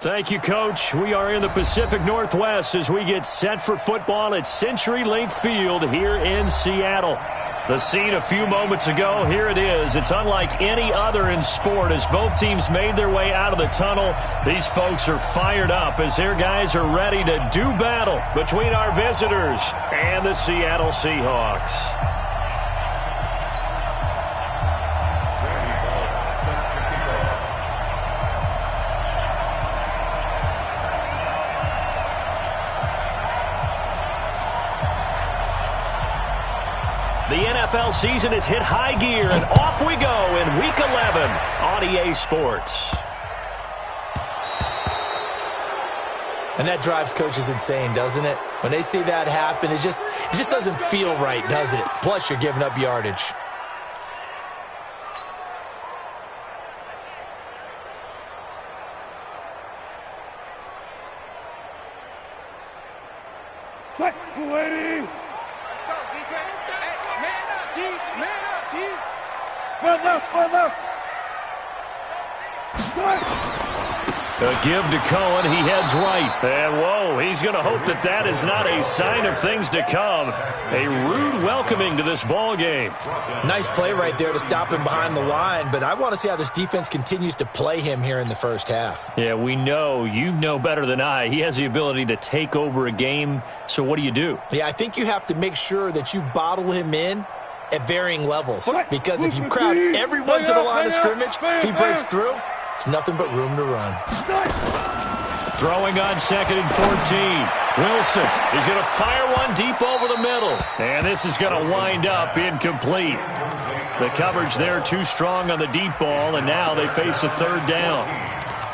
Thank you, Coach. We are in the Pacific Northwest as we get set for football at CenturyLink Field here in Seattle. The scene a few moments ago, here it is. It's unlike any other in sport as both teams made their way out of the tunnel. These folks are fired up as their guys are ready to do battle between our visitors and the Seattle Seahawks. The NFL season has hit high gear, and off we go in Week 11 on EA Sports. And that drives coaches insane, doesn't it? When they see that happen, it just doesn't feel right, does it? Plus, you're giving up yardage. Waiting. Let's go, defense. Hey, man up, D. Man up, D. One left. A give to Cohen. He heads right. And, whoa, he's going to hope that that is not a sign of things to come. A rude welcoming to this ball game. Nice play right there to stop him behind the line, but I want to see how this defense continues to play him here in the first half. Yeah, we know. You know better than I. He has the ability to take over a game, so what do? Yeah, I think you have to make sure that you bottle him in at varying levels, because if you crowd everyone to the line of scrimmage, if he breaks through, there's nothing but room to run. Throwing on 2nd and 14. Wilson is going to fire one deep over the middle. And this is going to wind up incomplete. The coverage there too strong on the deep ball, and now they face a third down.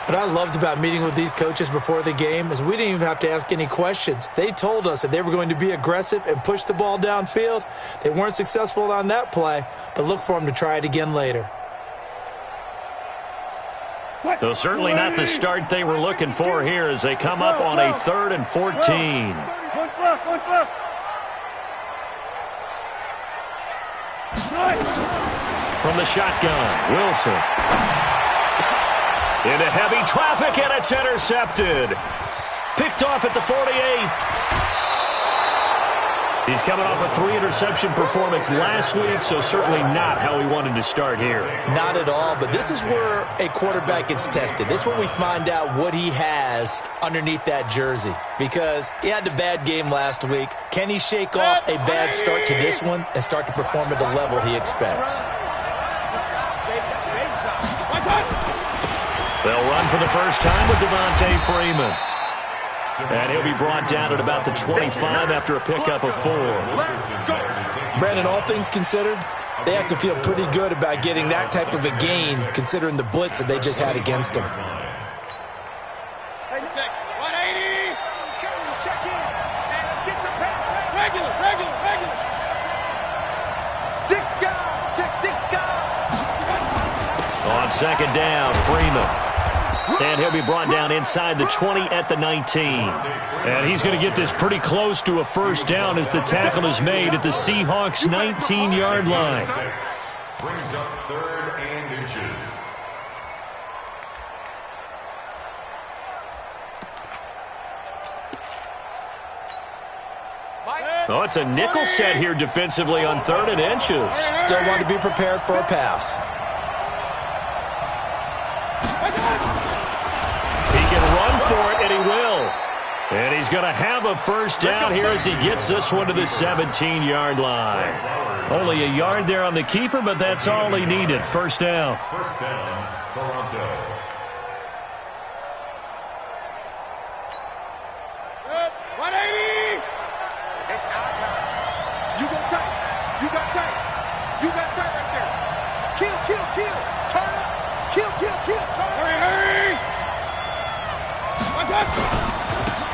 What I loved about meeting with these coaches before the game is we didn't even have to ask any questions. They told us that they were going to be aggressive and push the ball downfield. They weren't successful on that play, but look for them to try it again later. So certainly not the start they were looking for here as they come up on a 3rd and 14. From the shotgun, Wilson. Into heavy traffic, and it's intercepted. Picked off at the 48. He's coming off a 3-interception performance last week, so certainly not how he wanted to start here. Not at all, but this is where a quarterback gets tested. This is where we find out what he has underneath that jersey, because he had a bad game last week. Can he shake off a bad start to this one and start to perform at the level he expects? They'll run for the first time with Devontae Freeman. And he'll be brought down at about the 25 after a pickup of 4. Brandon, all things considered, they have to feel pretty good about getting that type of a gain, considering the blitz that they just had against them. 180. Check in. And let's get some pass. Regular. 6 guys. Check 6 guys. On 2nd down, Freeman. And he'll be brought down inside the 20 at the 19. And he's going to get this pretty close to a first down as the tackle is made at the Seahawks' 19-yard line. Brings up 3rd and inches. Oh, it's a nickel set here defensively on 3rd and inches. Still want to be prepared for a pass. For it, and he will. And he's going to have a first down here as he gets this one to the 17-yard line. Only a yard there on the keeper, but that's all he needed. First down. First down, Toronto. Good. 180. It's our time. You go tight. You got tight. You got tight right there. Kill. Turn up. Kill. Turn up. Hurry.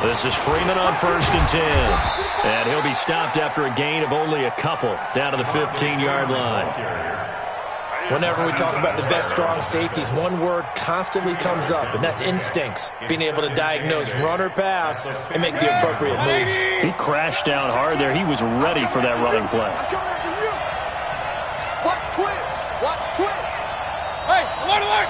This is Freeman on 1st and 10. And he'll be stopped after a gain of only a couple down to the 15-yard line. Whenever we talk about the best strong safeties, one word constantly comes up, and that's instincts. Being able to diagnose run or pass and make the appropriate moves. He crashed down hard there. He was ready for that running play. Watch twins. Hey, alert.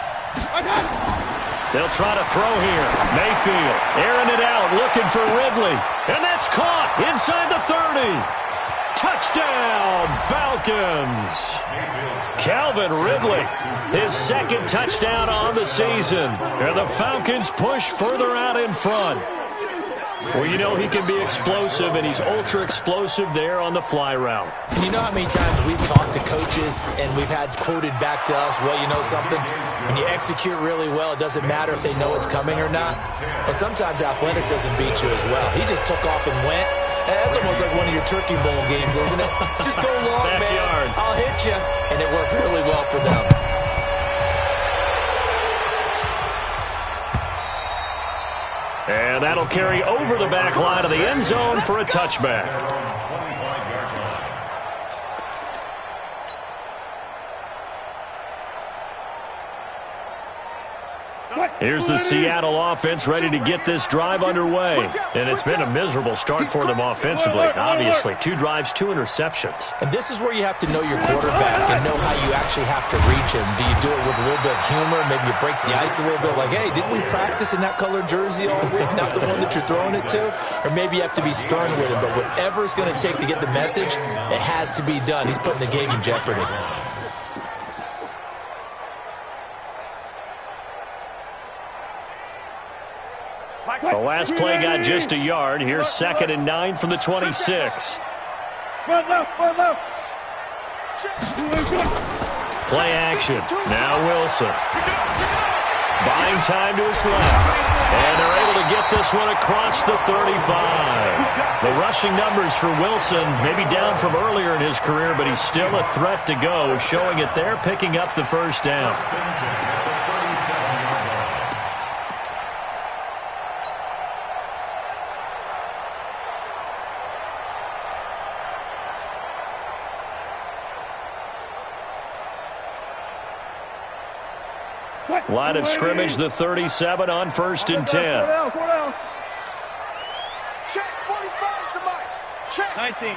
They'll try to throw here. Mayfield airing it out, looking for Ridley. And that's caught inside the 30. Touchdown, Falcons. Calvin Ridley, his second touchdown on the season. And the Falcons push further out in front. Well, you know he can be explosive, and he's ultra-explosive there on the fly route. And you know how many times we've talked to coaches and we've had quoted back to us, well, you know something? When you execute really well, it doesn't matter if they know it's coming or not. Well, sometimes athleticism beats you as well. He just took off and went. That's almost like one of your Turkey Bowl games, isn't it? Just go long, man. I'll hit you. And it worked really well for them. And that'll carry over the back line of the end zone for a touchback. Here's the Seattle offense ready to get this drive underway. And it's been a miserable start for them offensively. Obviously, 2 drives, 2 interceptions. And this is where you have to know your quarterback and know how you actually have to reach him. Do you do it with a little bit of humor? Maybe you break the ice a little bit like, hey, didn't we practice in that colored jersey all week? Not the one that you're throwing it to? Or maybe you have to be stern with him. But whatever it's going to take to get the message, it has to be done. He's putting the game in jeopardy. The last play got just a yard. Here's 2nd and 9 from the 26. Play action. Now Wilson. Buying time to his left. And they're able to get this one across the 35. The rushing numbers for Wilson maybe down from earlier in his career, but he's still a threat to go, showing it there, picking up the first down. Line of scrimmage, the 37 on 1st and 10. Check 45 to Mike. Check. 19.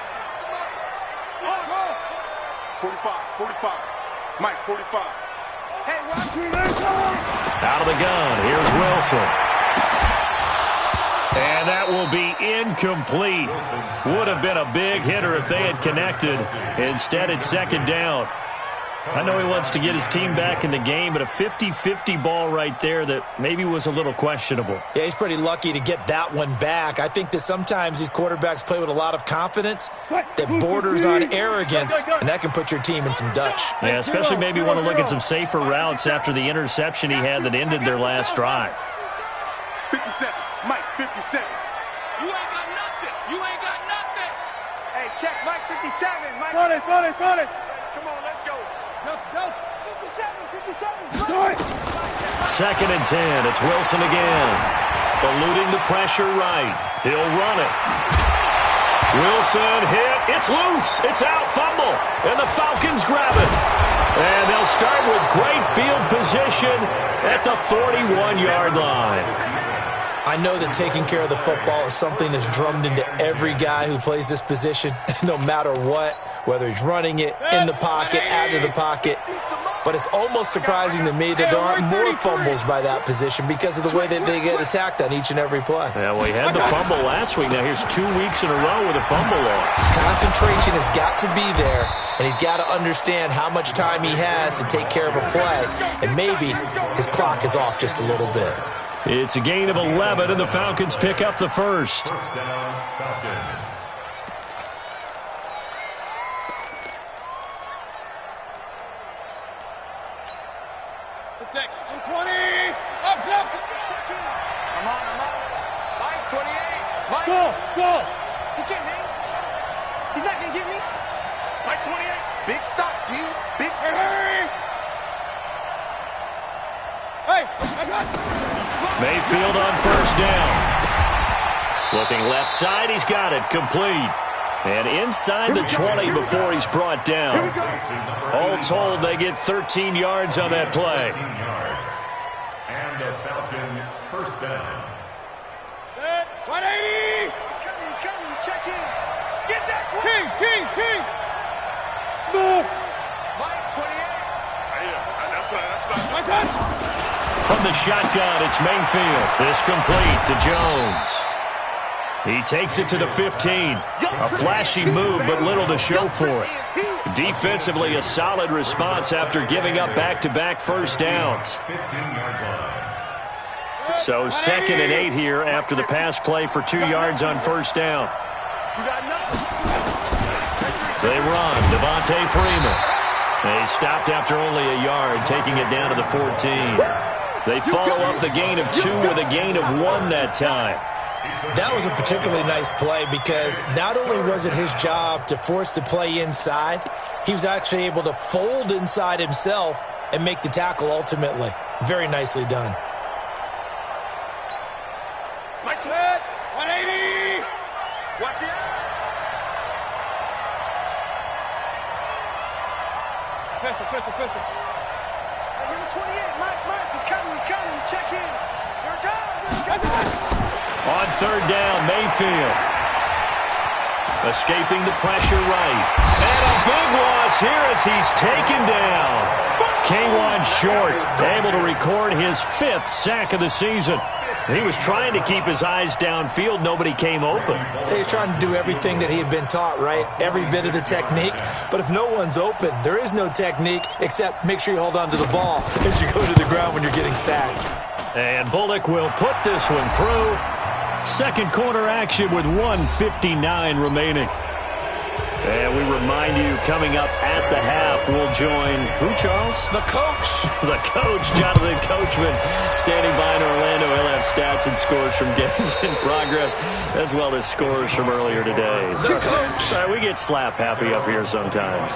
45. Mike, 45. Hey, watch. Out of the gun, here's Wilson. And that will be incomplete. Would have been a big hitter if they had connected. Instead, it's 2nd down. I know he wants to get his team back in the game, but a 50-50 ball right there that maybe was a little questionable. Yeah, he's pretty lucky to get that one back. I think that sometimes these quarterbacks play with a lot of confidence that borders on arrogance, and that can put your team in some Dutch. Yeah, especially maybe want to look at some safer routes after the interception he had that ended their last drive. 57. Mike, 57. You ain't got nothing. You ain't got nothing. Hey, check Mike, 57. Mike. Run it. Come on, let's go. 57. 2nd and 10. It's Wilson again. Eluding the pressure right. He'll run it. Wilson hit. It's loose. It's out. Fumble. And the Falcons grab it. And they'll start with great field position at the 41-yard line. I know that taking care of the football is something that's drummed into every guy who plays this position, no matter what, whether he's running it, in the pocket, out of the pocket. But it's almost surprising to me that there aren't more fumbles by that position because of the way that they get attacked on each and every play. Yeah, well, he had the fumble last week. Now here's 2 weeks in a row with a fumble loss. Concentration has got to be there, and he's got to understand how much time he has to take care of a play, and maybe his clock is off just a little bit. It's a gain of 11, and the Falcons pick up the first. First down, Falcons. Check. 220. Up. I'm on. Mike, 28. Mike. Go. He can't hang. He's not going to get me. Mike, 28. Big stop, D. Big stop. Hey, I got it. Mayfield on 1st down. Looking left side, he's got it. Complete. And inside the 20 before he's brought down. All told, they get 13 yards on that play. 13 yards. And a Falcon first down. 180. He's coming. Check in. Get that King. Smooth. Mike, 28. That's right. My touch. From the shotgun, it's Mayfield. This complete to Jones. He takes it to the 15. A flashy move, but little to show for it. Defensively, a solid response after giving up back-to-back first downs. So 2nd and 8 here after the pass play for 2 yards on first down. They run. Devontae Freeman. They stopped after only a yard, taking it down to the 14. They follow up the gain of 2 with a gain of 1 that time. That was a particularly nice play because not only was it his job to force the play inside, he was actually able to fold inside himself and make the tackle ultimately. Very nicely done. 180. Watch the eye. Pistol. Hey, number 28, Mike, he's coming. Check in. Here it comes. On 3rd down, Mayfield. Escaping the pressure right. And a big loss here as he's taken down. K1 Short, able to record his 5th sack of the season. He was trying to keep his eyes downfield. Nobody came open. He's trying to do everything that he had been taught, right? Every bit of the technique. But if no one's open, there is no technique except make sure you hold on to the ball as you go to the ground when you're getting sacked. And Bullock will put this one through. Second quarter action with 1:59 remaining. And we remind you, coming up at the half, we'll join who, Charles? The coach. The coach, Jonathan Coachman, standing by in Orlando. He'll have stats and scores from games in progress, as well as scores from earlier today. The coach. We get slap happy up here sometimes.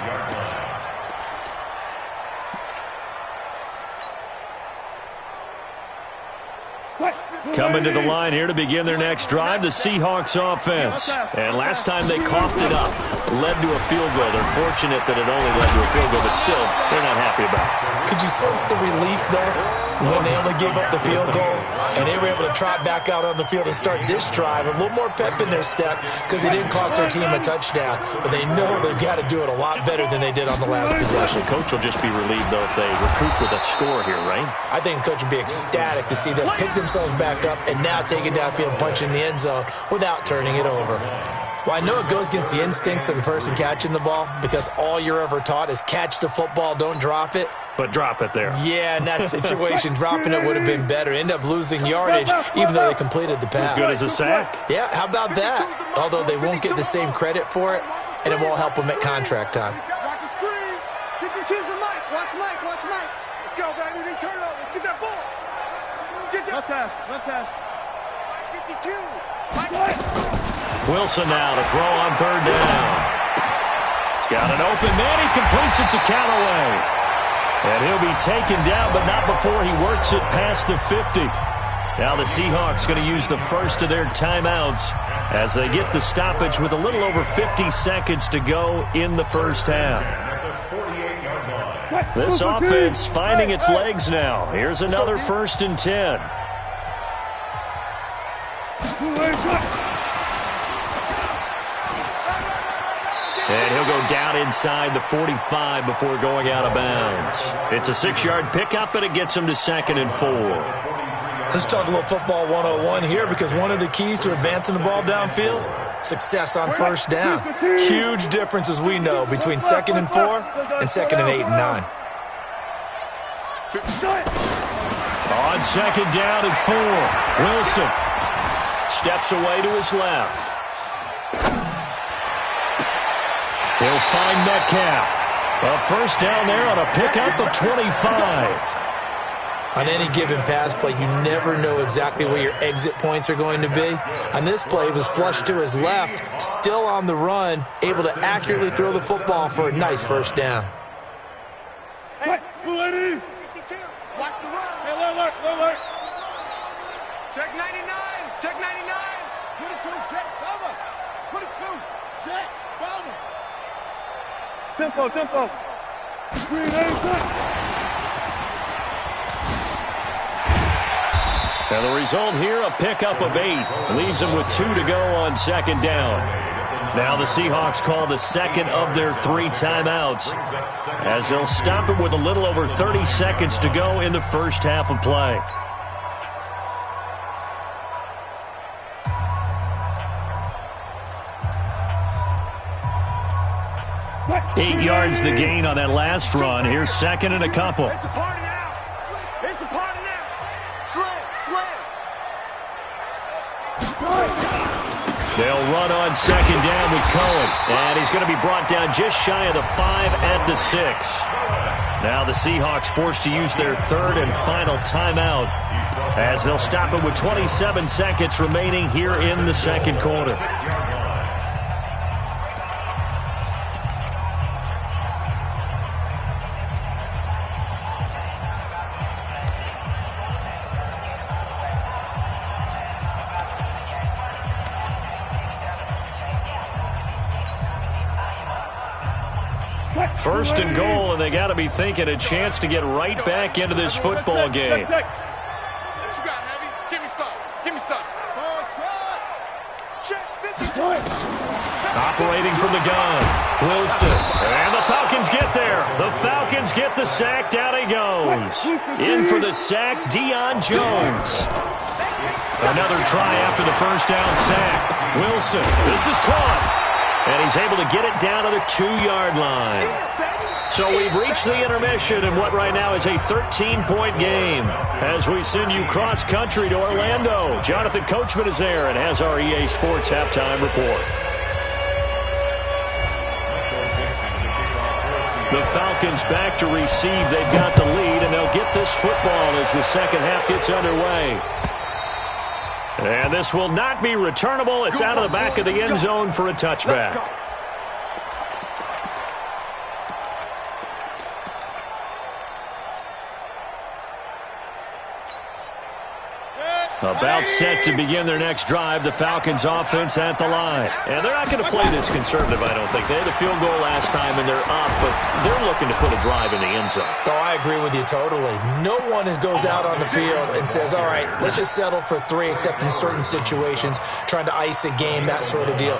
Coming to the line here to begin their next drive, the Seahawks offense. And last time they coughed it up, led to a field goal. They're fortunate that it only led to a field goal, but still, they're not happy about it. Could you sense the relief, though, when they only gave up the field goal and they were able to trot back out on the field and start this drive? A little more pep in their step because they didn't cost their team a touchdown, but they know they've got to do it a lot better than they did on the last possession. The coach will just be relieved, though, if they recoup with a score here, right? I think the coach would be ecstatic to see them pick themselves back up and now take it downfield and punch in the end zone without turning it over. Well, I know it goes against the instincts of the person catching the ball because all you're ever taught is catch the football, don't drop it. But drop it there. Yeah, in that situation, dropping it would have been better. End up losing yardage even though they completed the pass. As good as a sack. Yeah, how about that? Although they won't get the same credit for it, and it won't help them at contract time. Watch the screen. Keep your cheese with Mike. Watch Mike. Let's go, baby. They turn over. Let's get that ball. Let's get that. Left pass. 52. Mike. Wilson now to throw on 3rd down. He's got an open man. He completes it to Callaway. And he'll be taken down, but not before he works it past the 50. Now the Seahawks going to use the first of their timeouts as they get the stoppage with a little over 50 seconds to go in the first half. This offense finding its legs now. Here's another 1st and 10. And he'll go down inside the 45 before going out of bounds. It's a 6-yard pickup, and it gets him to 2nd and 4. Let's talk a little football 101 here because one of the keys to advancing the ball downfield, success on first down. Huge difference, as we know, between 2nd and 4 and 2nd and 8 and 9. On 2nd down and 4, Wilson steps away to his left. He'll find Metcalf. A first down there on a pickup of 25. On any given pass play, you never know exactly where your exit points are going to be. On this play, it was flushed to his left, still on the run, able to accurately throw the football for a nice first down. Hey, 52. Watch the run. Hey, alert. Check 99. 22, check, cover. 22, check, cover. Tempo. Green, And the result here, a pickup of 8. Leaves him with 2 to go on 2nd down. Now the Seahawks call the second of their 3 timeouts as they'll stop it with a little over 30 seconds to go in the first half of play. Eight yards the gain on that last run. Here's second and a couple. It's a party now. It's a party now. Slam, slam. They'll run on second down with Cohen. And he's going to be brought down just shy of the 5 at the 6. Now the Seahawks forced to use their third and final timeout as they'll stop it with 27 seconds remaining here in the second quarter. First and goal, and they got to be thinking a chance to get right back into this football game. What you got, Heavy? Give me some. Give me some. Check 50. Operating from the gun, Wilson. And the Falcons get there. The Falcons get the sack. Down he goes. In for the sack, Deion Jones. Another try after the first down sack. Wilson, this is caught. And he's able to get it down to the 2-yard line. So we've reached the intermission in what right now is a 13-point game. As we send you cross-country to Orlando, Jonathan Coachman is there and has our EA Sports halftime report. The Falcons back to receive. They've got the lead, and they'll get this football as the second half gets underway. And this will not be returnable. It's out of the back of the end zone for a touchback. About set to begin their next drive, the Falcons offense at the line. And they're not going to play this conservative, I don't think. They had the field goal last time, and they're up, but they're looking to put a drive in the end zone. Oh, I agree with you totally. No one goes out on the field and says, all right, let's just settle for 3, except in certain situations, trying to ice a game, that sort of deal.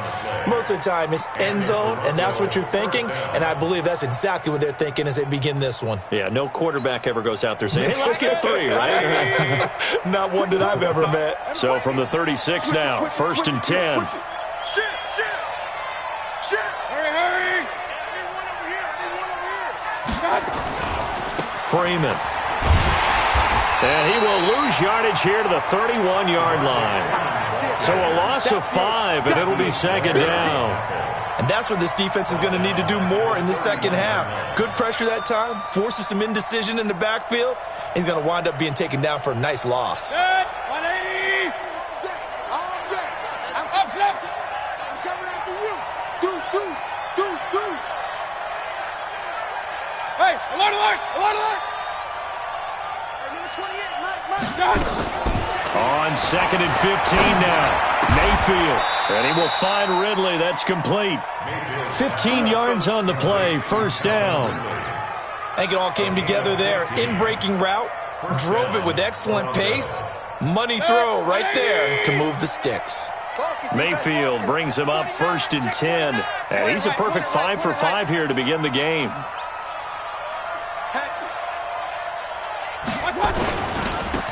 Most of the time, it's end zone, and that's what you're thinking, and I believe that's exactly what they're thinking as they begin this one. Yeah, no quarterback ever goes out there saying, hey, let's get 3, right? Not one that I've ever met. So from the 36 now, first and 10. Shit. Hurry. I need one over here. Freeman. And he will lose yardage here to the 31-yard line. So a loss of 5, and it'll be second down. And that's what this defense is going to need to do more in the second half. Good pressure that time, forces some indecision in the backfield. He's going to wind up being taken down for a nice loss. 180. I'm up left. I'm coming after you. Deuce. Hey, alert. Number 28, On second and 15 now, Mayfield. And he will find Ridley. That's complete. 15 yards on the play, first down. I think it all came together there. In-breaking route, drove it with excellent pace. Money throw right there to move the sticks. Mayfield brings him up first and 10. And he's a perfect 5 for 5 here to begin the game.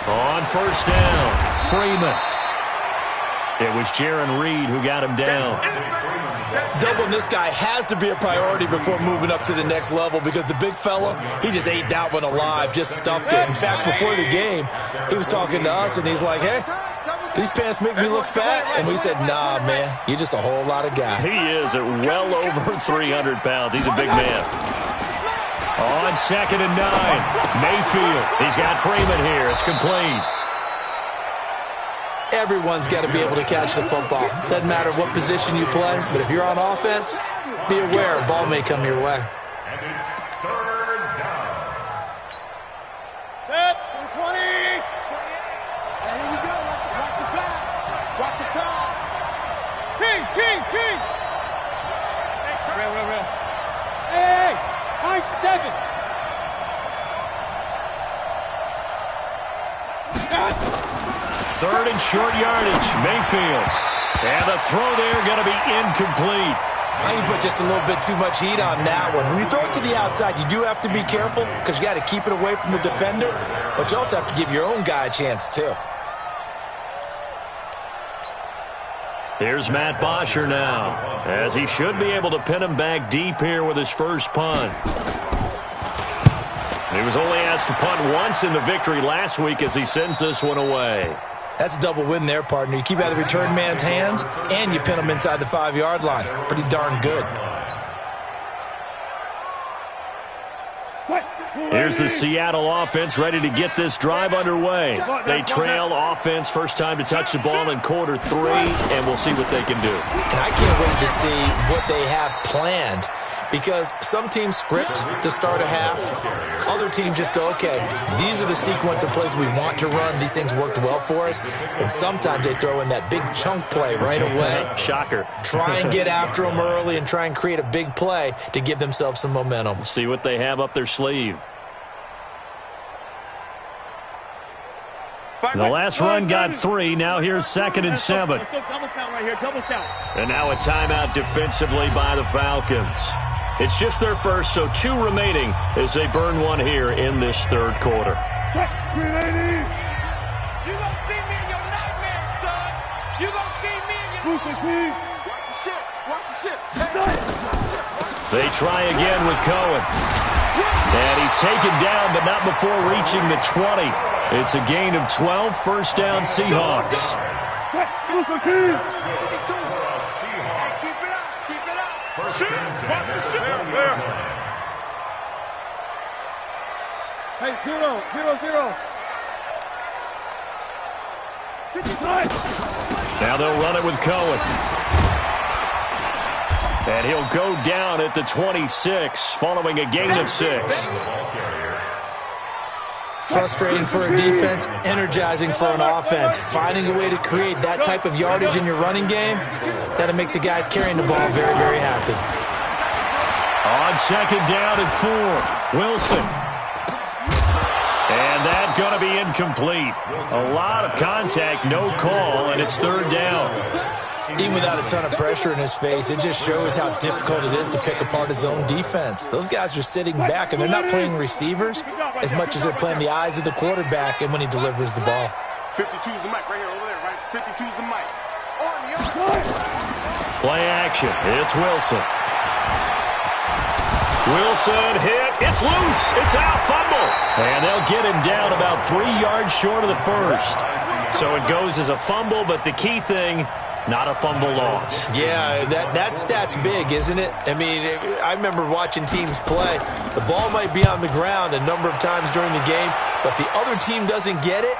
On first down, Freeman. It was Jaron Reed who got him down. Doubling this guy has to be a priority before moving up to the next level because the big fella, he just ate that one alive, just stuffed it. In fact, before the game, he was talking to us, and he's like, hey, these pants make me look fat. And we said, nah, man, you're just a whole lot of guy. He is at well over 300 pounds. He's a big man. On second and 9, Mayfield. He's got Freeman here. It's complete. Everyone's got to be able to catch the football. Doesn't matter what position you play, but if you're on offense, be aware a ball may come your way. And it's third down. Set, 20. Here we go. Watch the pass. King. Real. Hey, high 7. Third and short yardage. Mayfield. And the throw there going to be incomplete. I think you put just a little bit too much heat on that one. When you throw it to the outside, you do have to be careful because you got to keep it away from the defender, but you also have to give your own guy a chance too. Here's Matt Bosher now, as he should be able to pin him back deep here with his first punt. He was only asked to punt once in the victory last week as he sends this one away. That's a double win there, partner. You keep out of the return man's hands, and you pin him inside the 5-yard line. Pretty darn good. Here's the Seattle offense ready to get this drive underway. They trail offense first time to touch the ball in quarter 3, and we'll see what they can do. And I can't wait to see what they have planned, because some teams script to start a half. Other teams just go, okay, these are the sequence of plays we want to run. These things worked well for us. And sometimes they throw in that big chunk play right away. Shocker. Try and get after them early and try and create a big play to give themselves some momentum. See what they have up their sleeve. The last run got 3. Now here's 2nd and 7. Double count right here. Double count. And now a timeout defensively by the Falcons. It's just their first, so 2 remaining as they burn one here in this third quarter. You gonna see me in your nightmares, son. You gonna see me in your... Watch the shit. Watch the shit. Hey. They try again with Cohen. And he's taken down, but not before reaching the 20. It's a gain of 12, first down Seahawks. Hey, 0-0-0. Now they'll run it with Cohen. And he'll go down at the 26, following a gain of 6. Frustrating for a defense, energizing for an offense. Finding a way to create that type of yardage in your running game, that'll make the guys carrying the ball very, very happy. On 2nd down and 4, Wilson. And that's going to be incomplete. A lot of contact, no call, and it's 3rd down. Even without a ton of pressure in his face, it just shows how difficult it is to pick apart his own defense. Those guys are sitting back, and they're not playing receivers as much as they're playing the eyes of the quarterback and when he delivers the ball. 52's the mic right here, over there, right? 52's the mic. Play action. It's Wilson. Wilson hit. It's loose. It's out. Fumble. And they'll get him down about 3 yards short of the first. So it goes as a fumble, but the key thing, not a fumble loss. Yeah, that stat's big, isn't it? I mean, I remember watching teams play. The ball might be on the ground a number of times during the game, but the other team doesn't get it.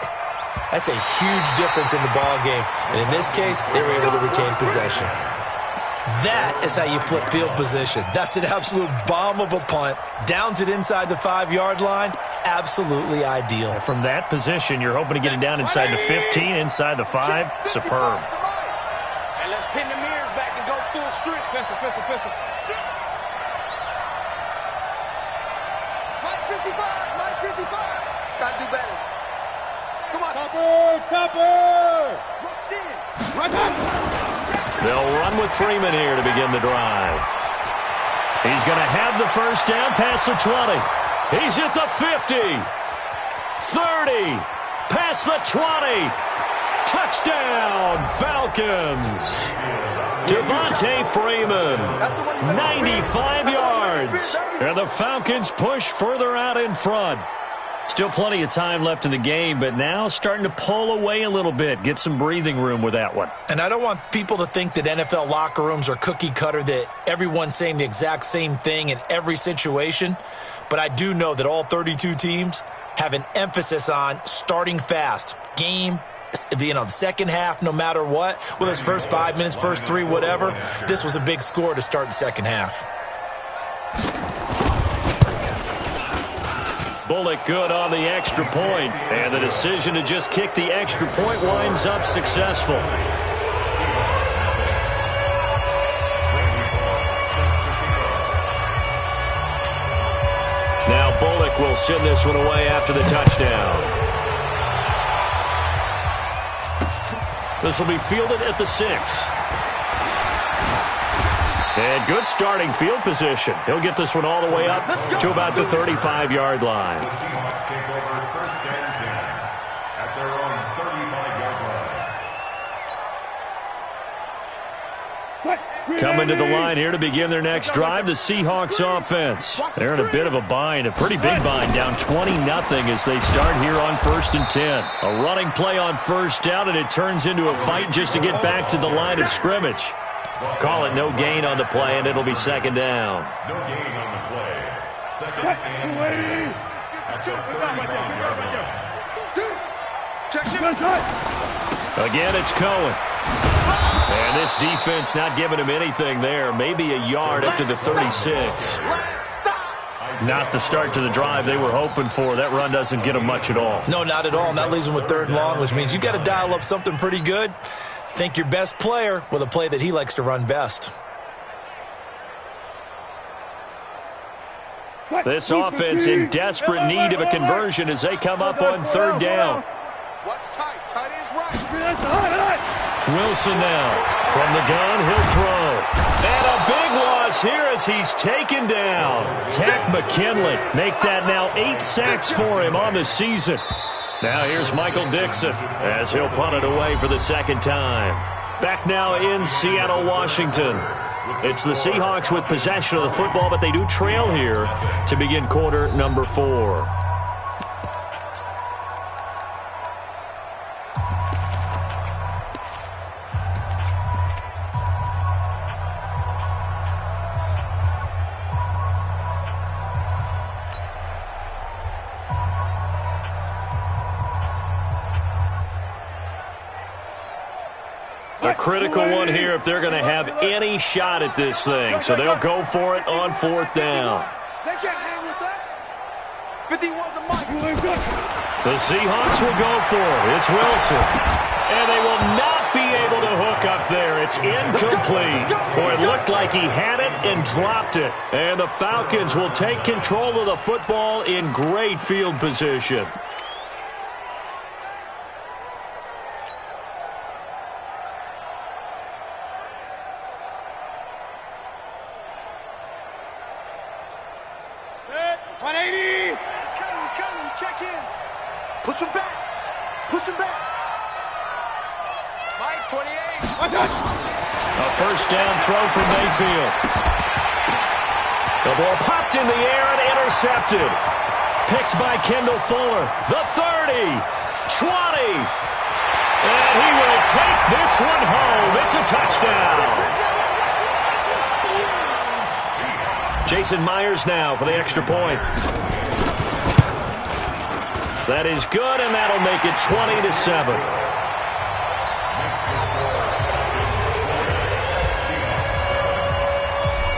That's a huge difference in the ball game. And in this case, they were able to retain possession. That is how you flip field position. That's an absolute bomb of a punt. Downs it inside the 5-yard line. Absolutely ideal. From that position, you're hoping to get it down inside the 15, inside the 5. Superb. And let's pin the mirrors back and go full strength. Pistol. Mike 55. Gotta do better. Come on. Topper. Rush in. Right back. They'll run with Freeman here to begin the drive. He's going to have the first down past the 20. He's at the 50. 30. Past the 20. Touchdown, Falcons. Devontae Freeman, 95 yards. And the Falcons push further out in front. Still plenty of time left in the game, but now starting to pull away a little bit, get some breathing room with that one. And I don't want people to think that NFL locker rooms are cookie cutter, that everyone's saying the exact same thing in every situation. But I do know that all 32 teams have an emphasis on starting fast. Game, the second half, no matter what. Whether it's first 5 minutes, first 3, whatever. This was a big score to start the second half. Bullock good on the extra point, and the decision to just kick the extra point winds up successful. Now Bullock will send this one away after the touchdown. This will be fielded at the 6. And good starting field position. He'll get this one all the way up to about the 35-yard line. The Seahawks take over first and 10 at their own 35-yard line. Coming to the line here to begin their next drive, the Seahawks offense. They're in a bit of a bind, a pretty big bind, down 20-0 as they start here on first and 10. A running play on first down, and it turns into a fight just to get back to the line of scrimmage. Call it no gain on the play, and it'll be second down. No gain on the play. Second and 10 at the 35-yard line. Again, it's Cohen. And this defense not giving him anything there. Maybe a yard up to the 36. Not the start to the drive they were hoping for. That run doesn't get them much at all. No, not at all. And that leaves them with third and long, which means you got to dial up something pretty good. Think your best player with a play that he likes to run best. This offense in desperate need of a conversion as they come up on third down. What's tight? Tight is right. Wilson now. From the gun, he'll throw. And a big loss here as he's taken down. Tack McKinley make that now 8 sacks for him on the season. Now here's Michael Dixon as he'll punt it away for the second time. Back now in Seattle, Washington. It's the Seahawks with possession of the football, but they do trail here to begin quarter number 4. A critical one here if they're going to have any shot at this thing. So they'll go for it on fourth down. They can't hang with us. 51 to Mike. The Seahawks will go for it. It's Wilson. And they will not be able to hook up there. It's incomplete. Boy, it looked like he had it and dropped it. And the Falcons will take control of the football in great field position. Check in. Push him back. Push him back. Mike, 28. A first down throw from Mayfield. The ball popped in the air and intercepted. Picked by Kendall Fuller. The 30. 20. And he will take this one home. It's a touchdown. Jason Myers now for the extra point. That is good, and that'll make it 20-7.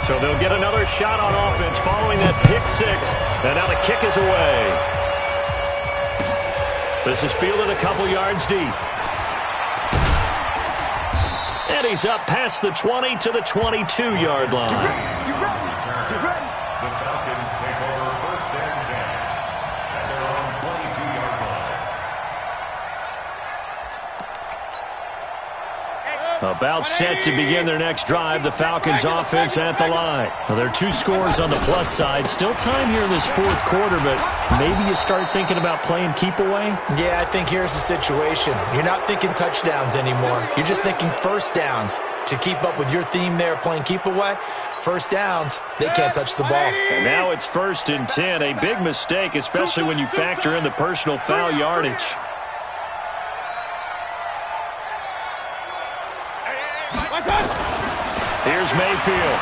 So they'll get another shot on offense following that pick 6, and now the kick is away. This is fielded a couple yards deep. And he's up past the 20 to the 22-yard line. You ready? You ready? The Falcons take over first and 10 at their own 22-yard line. About set to begin their next drive, the Falcons offense at the line. Well, there are 2 scores on the plus side. Still time here in this fourth quarter, but maybe you start thinking about playing keep away? Yeah, I think here's the situation. You're not thinking touchdowns anymore. You're just thinking first downs. To keep up with your theme there, playing keep away, first downs, they can't touch the ball. And now it's first and 10. A big mistake, especially when you factor in the personal foul yardage. Here's Mayfield.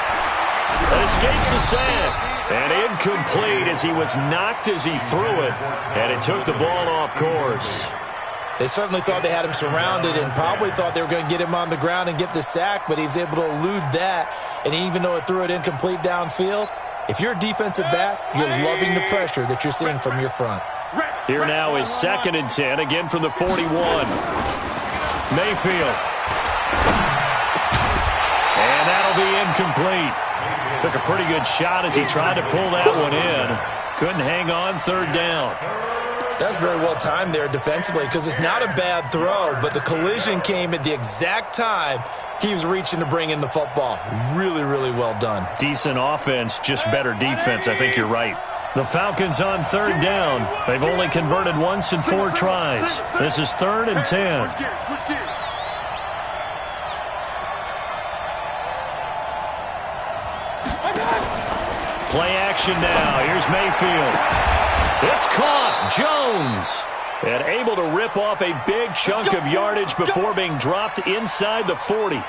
Escapes the sack. And incomplete as he was knocked as he threw it. And it took the ball off course. They certainly thought they had him surrounded and probably thought they were going to get him on the ground and get the sack, but he was able to elude that. And even though it threw it incomplete downfield, if you're a defensive back, you're loving the pressure that you're seeing from your front. Here now is second and 10, again from the 41. Mayfield. And that'll be incomplete. Took a pretty good shot as he tried to pull that one in. Couldn't hang on, third down. That's very well timed there defensively because it's not a bad throw, but the collision came at the exact time he was reaching to bring in the football. Really, really well done. Decent offense, just better defense. I think you're right. The Falcons on third down. They've only converted once in 4 tries. This is 3rd and 10. Switch gears. Play action now. Here's Mayfield. It's caught. Jones. And able to rip off a big chunk of yardage before being dropped inside the 40.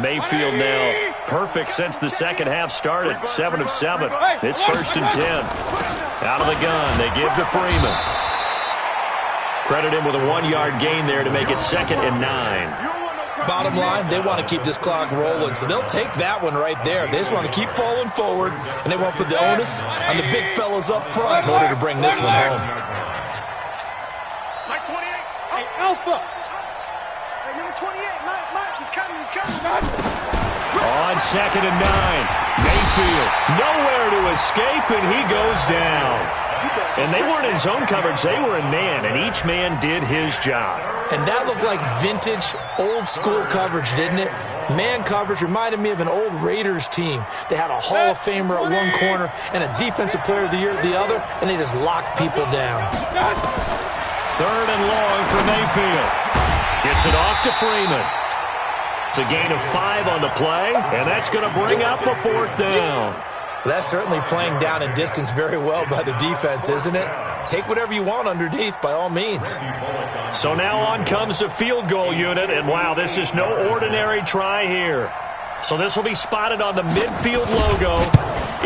Mayfield now perfect since the second half started. 7 of 7. It's 1st and 10. Out of the gun. They give to Freeman. Credit him with a 1-yard gain there to make it 2nd and 9. Bottom line, they want to keep this clock rolling, so they'll take that one right there. They just want to keep falling forward, and they won't put the onus on the big fellas up front in order to bring this one home. Mike 28. Hey, Alpha. Hey, number 28. Mike, he's coming. On 2nd and 9. Mayfield nowhere to escape, and he goes down. And they weren't in zone coverage. They were in man, and each man did his job. And that looked like vintage, old-school coverage, didn't it? Man coverage reminded me of an old Raiders team. They had a Hall of Famer at one corner and a Defensive Player of the Year at the other, and they just locked people down. 3rd and long for Mayfield. Gets it off to Freeman. It's a gain of 5 on the play, and that's going to bring up a 4th down. That's certainly playing down and distance very well by the defense, isn't it? Take whatever you want underneath, by all means. So now on comes the field goal unit, and wow, this is no ordinary try here. So this will be spotted on the midfield logo.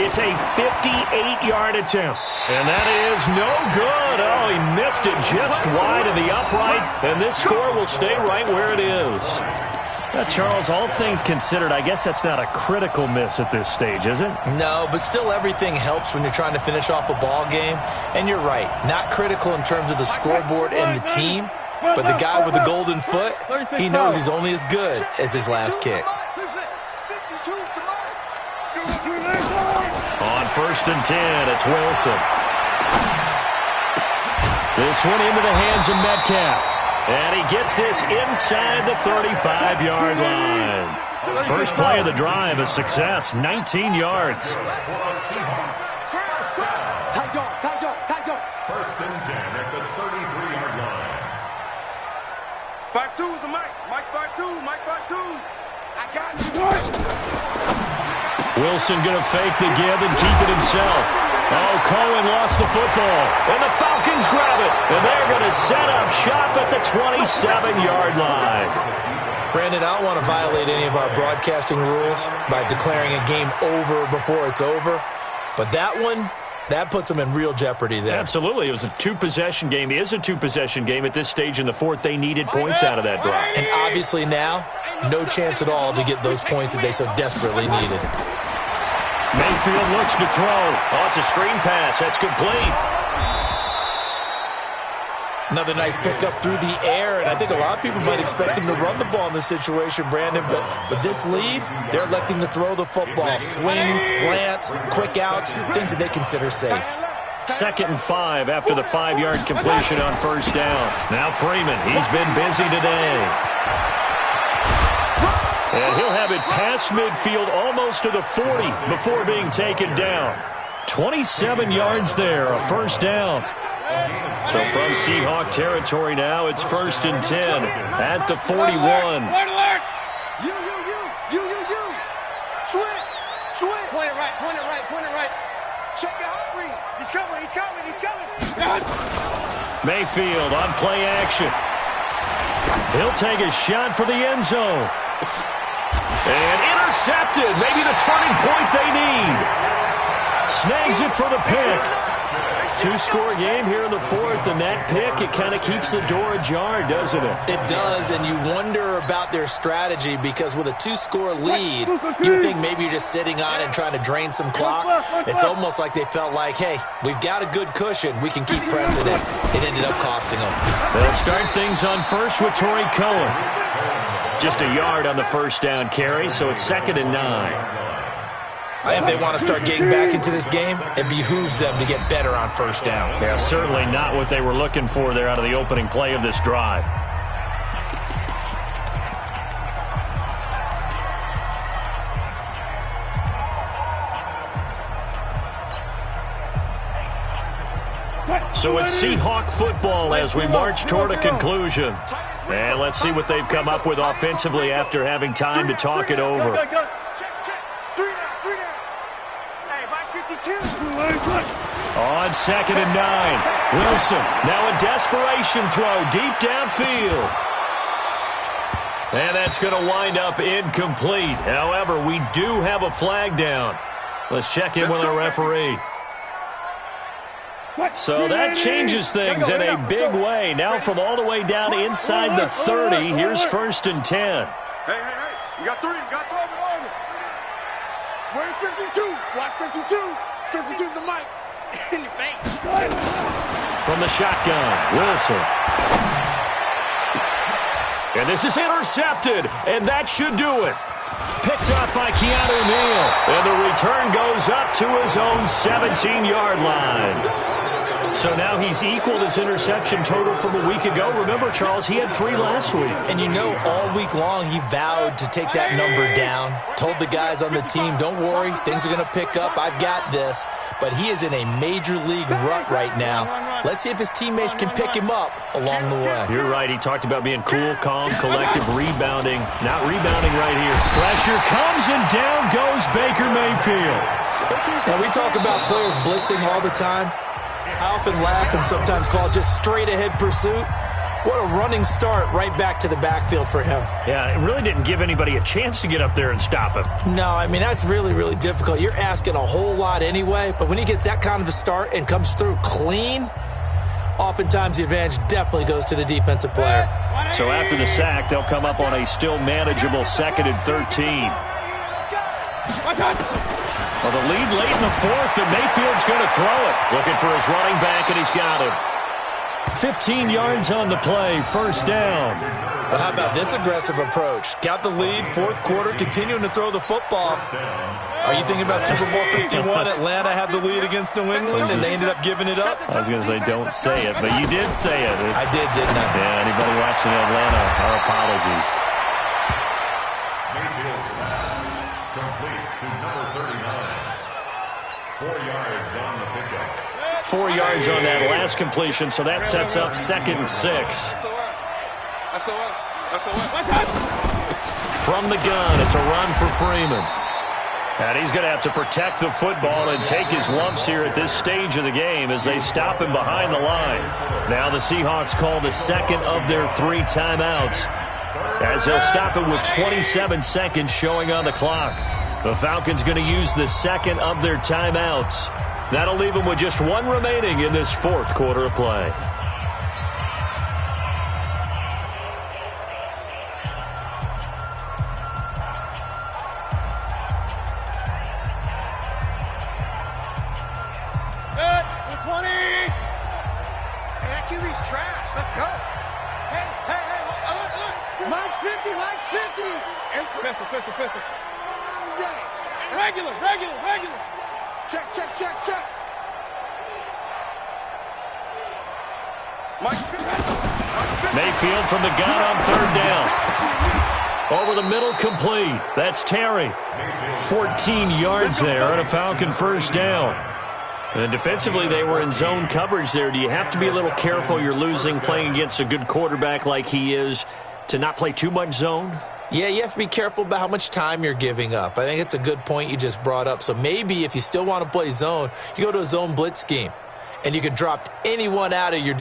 It's a 58-yard attempt, and that is no good. Oh, he missed it just wide of the upright, and this score will stay right where it is. Charles, all things considered, I guess that's not a critical miss at this stage, is it? No, but still everything helps when you're trying to finish off a ball game. And you're right, not critical in terms of the scoreboard and the team, but the guy with the golden foot, he knows he's only as good as his last kick. On 1st and 10, it's Wilson. This one into the hands of Metcalf. And he gets this inside the 35-yard line. First play of the drive, a success, 19 yards. Tight dog. 1st and 10 at the 33-yard line. 5-2 is the Mike. Mike 5-2. Mike 5-2. I got you. Wilson going to fake the give and keep it himself. Oh, Cohen lost the football, and the Falcons grab it, and they're going to set up shop at the 27-yard line. Brandon, I don't want to violate any of our broadcasting rules by declaring a game over before it's over, but that one, that puts them in real jeopardy there. Absolutely. It was a 2-possession game. It is a 2-possession game at this stage in the 4th. They needed points out of that drive. And obviously now, no chance at all to get those points that they so desperately needed. Mayfield looks to throw. Oh, it's a screen pass. That's complete. Another nice pickup through the air, and I think a lot of people might expect him to run the ball in this situation, Brandon, but with this lead, they're electing to throw the football. Swings, slants, quick outs, things that they consider safe. 2nd and 5 after the 5-yard completion on 1st down. Now Freeman, he's been busy today. And he'll have it past midfield almost to the 40 before being taken down. 27 yards there, a 1st down. So from Seahawk territory now, it's 1st and 10 at the 41. You. Switch. Point it right. Check your heart rate. He's coming. Mayfield on play action. He'll take a shot for the end zone. And intercepted. Maybe the turning point they need. Snags it for the pick. 2-score game here in the 4th, and that pick, it kind of keeps the door ajar, doesn't it? It does, and you wonder about their strategy because with a 2-score lead, you would think maybe you're just sitting on it and trying to drain some clock. It's almost like they felt like, hey, we've got a good cushion. We can keep pressing it. It ended up costing them. They'll start things on first with Torrey Cohen. Just a yard on the 1st down carry, so it's 2nd and 9. I think if they want to start getting back into this game, it behooves them to get better on first down. Yeah, certainly not what they were looking for there out of the opening play of this drive. So it's Seahawk football as we march toward a conclusion. And let's see what they've come up with offensively after having time to talk it over. On 2nd and 9. Wilson, now a desperation throw deep downfield. And that's going to wind up incomplete. However, we do have a flag down. Let's check in with our referee. So that changes things in a big way. Now from all the way down inside the 30, here's 1st and 10. Hey. You got 3. You got 12 and over. Where's 52? Watch 52. 52's the mic. In your face. From the shotgun, Wilson. And this is intercepted, and that should do it. Picked up by Keanu Neal, and the return goes up to his own 17-yard line. So now he's equaled his interception total from a week ago. Remember, Charles, he had 3 last week. And you know, all week long he vowed to take that number down. Told the guys on the team, don't worry, things are going to pick up. I've got this. But he is in a major league rut right now. Let's see if his teammates can pick him up along the way. You're right. He talked about being cool, calm, collective, rebounding. Not rebounding right here. Pressure comes, and down goes Baker Mayfield. Now, we talk about players blitzing all the time. I often laugh and sometimes call it just straight-ahead pursuit. What a running start right back to the backfield for him. Yeah, it really didn't give anybody a chance to get up there and stop him. No, I mean, that's really, really difficult. You're asking a whole lot anyway, but when he gets that kind of a start and comes through clean, oftentimes the advantage definitely goes to the defensive player. So after the sack, they'll come up on a still manageable 2nd and 13. Well, the lead late in the 4th, but Mayfield's going to throw it. Looking for his running back, and he's got him. 15 yards on the play, 1st down. Well, how about this aggressive approach? Got the lead, 4th quarter, continuing to throw the football. Are you thinking about Super Bowl 51? Atlanta had the lead against New England, and they ended up giving it up? I was going to say don't say it, but you did say it. I did, didn't I? Yeah, anybody watching Atlanta, our apologies. Complete to number 39. 4 yards on the pickup. 4 yards on that last completion, so that sets up 2nd and 6. From the gun, it's a run for Freeman. And he's going to have to protect the football and take his lumps here at this stage of the game as they stop him behind the line. Now the Seahawks call the 2nd of their 3 timeouts, as they'll stop him with 27 seconds showing on the clock. The Falcons going to use the 2nd of their timeouts. That'll leave them with just 1 remaining in this 4th quarter of play. Good. 20. Hey, that QB's trash. Let's go. Hey. Look. Mike's 50. Pistol. Regular. Check. Mayfield from the gun on 3rd down. Over the middle, complete. That's Terry. 14 yards there on a Falcon 1st down. And defensively, they were in zone coverage there. Do you have to be a little careful? You're losing playing against a good quarterback like he is to not play too much zone? Yeah, you have to be careful about how much time you're giving up. I think it's a good point you just brought up. So maybe if you still want to play zone, you go to a zone blitz scheme, and you can drop anyone out of your